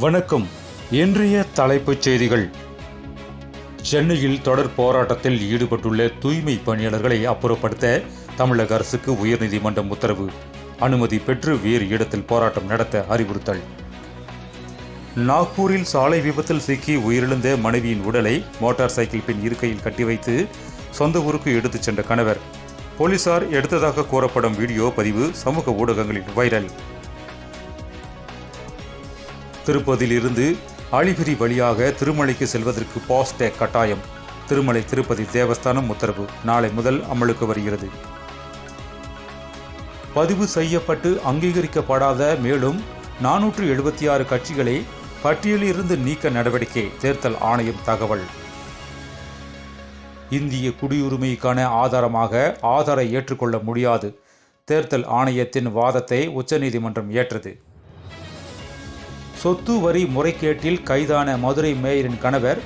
வணக்கம். இன்றைய தலைப்புச் செய்திகள். சென்னையில் தொடர் போராட்டத்தில் ஈடுபட்டுள்ள தூய்மை பணியாளர்களை அப்புறப்படுத்த தமிழக அரசுக்கு உயர்நீதிமன்றம் உத்தரவு. அனுமதி பெற்று வேறு இடத்தில் போராட்டம் நடத்த அறிவுறுத்தல். நாக்பூரில் சாலை விபத்தில் சிக்கி உயிரிழந்த மனைவியின் உடலை மோட்டார் சைக்கிள் பின் இருக்கையில் கட்டி வைத்து சொந்த ஊருக்கு எடுத்துச் சென்ற கணவர். போலீசார் எடுத்ததாக கூறப்படும் வீடியோ பதிவு சமூக ஊடகங்களில் வைரல். திருப்பதியிலிருந்து அலிபிரி வழியாக திருமலைக்கு செல்வதற்கு பாஸ்டேக் கட்டாயம். திருமலை திருப்பதி தேவஸ்தானம் உத்தரவு நாளை முதல் அமலுக்கு வருகிறது. பதிவு செய்யப்பட்டு அங்கீகரிக்கப்படாத மேலும் 476 கட்சிகளை பட்டியலிலிருந்து நீக்க நடவடிக்கை. தேர்தல் ஆணையம் தகவல். இந்திய குடியுரிமைக்கான ஆதாரமாக ஆதாரை ஏற்றுக்கொள்ள முடியாது. தேர்தல் ஆணையத்தின் வாதத்தை உச்சநீதிமன்றம் ஏற்றது. சொத்து வரி முறைகேட்டில் கைதான மதுரை மேயரின் கணவர்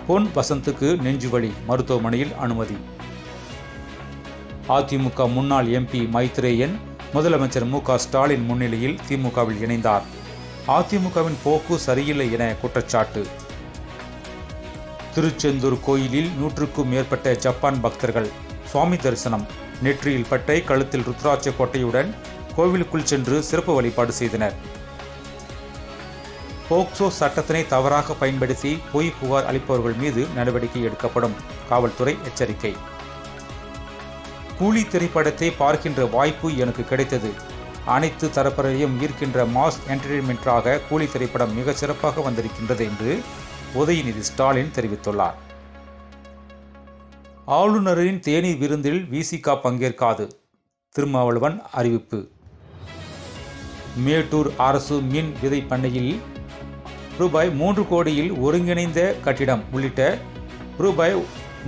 பொன் வசந்துக்கு நெஞ்சுவலி, மருத்துவமனையில் அனுமதி. அதிமுக முன்னாள் எம்பி மைத்ரேயன் முதலமைச்சர் மு.க.ஸ்டாலின் முன்னிலையில் திமுகவில் இணைந்தார். அதிமுகவின் போக்கு சரியில்லை என குற்றச்சாட்டு. திருச்செந்தூர் கோயிலில் 100க்கும் மேற்பட்ட ஜப்பான் பக்தர்கள் சுவாமி தரிசனம். நெற்றியில் பட்டை, கழுத்தில் ருத்ராட்ச கோட்டையுடன் கோவிலுக்குள் சென்று சிறப்பு வழிபாடு செய்தனர். போக்சோ சட்டத்தினை தவறாக பயன்படுத்தி பொய் புகார் அளிப்பவர்கள் மீது நடவடிக்கை எடுக்கப்படும். காவல்துறை எச்சரிக்கை. கூலி திரைப்படத்தை பார்க்கின்ற வாய்ப்பு எனக்கு கிடைத்தது. அனைத்து தரப்பினரையும் ஈர்க்கின்ற மாஸ் என்டர்டெயின்மெண்டாக கூலி திரைப்படம் மிக சிறப்பாக வந்திருக்கின்றது என்று உதயநிதி ஸ்டாலின் தெரிவித்துள்ளார். ஆளுநரின் தேநீர் விருந்தில் விசிக பங்கேற்காது. திருமாவளவன் அறிவிப்பு. மேட்டூர் அரசு மீன் விதை பண்ணையில் ரூபாய் 3 கோடியில் ஒருங்கிணைந்த கட்டிடம் உள்ளிட்ட ரூபாய்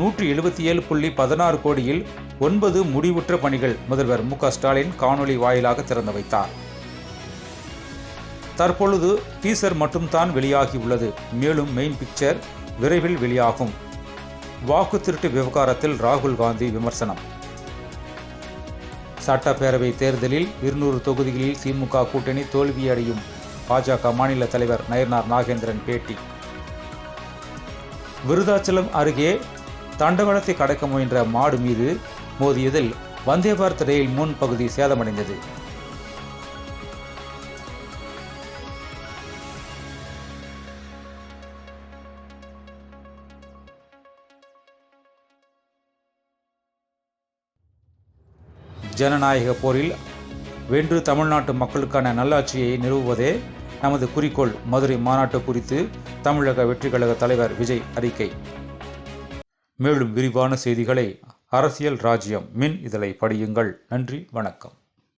177.16 கோடியில் 9 முடிவுற்ற பணிகள் முதல்வர் மு.க.ஸ்டாலின் காணொலி வாயிலாக திறந்து வைத்தார். தற்பொழுது டீசர் மட்டும்தான் வெளியாகியுள்ளது. மேலும் மெயின் பிக்சர் விரைவில் வெளியாகும். வாக்கு திருட்டு விவகாரத்தில் ராகுல் காந்தி விமர்சனம். சட்டப்பேரவை தேர்தலில் 200 தொகுதிகளில் திமுக கூட்டணி தோல்வியடையும். பாஜக மாநில தலைவர் நயனார் நாகேந்திரன் பேட்டி. விருதாச்சலம் அருகே தண்டவாளத்தை கடக்க முயன்ற மாடு மீது மோதியதில் வந்தே பாரத் ரயில் முன் பகுதி சேதமடைந்தது. ஜனநாயக போரில் வென்று தமிழ்நாட்டு மக்களுக்கான நல்லாட்சியை நிறுவுவதே நமது குறிக்கோள். மதுரை மாநாட்டு குறித்து தமிழக வெற்றி கழக தலைவர் விஜய் அறிக்கை. மேலும் விரிவான செய்திகளை அரசியல் ராஜ்யம் மின் இதழை படியுங்கள். நன்றி, வணக்கம்.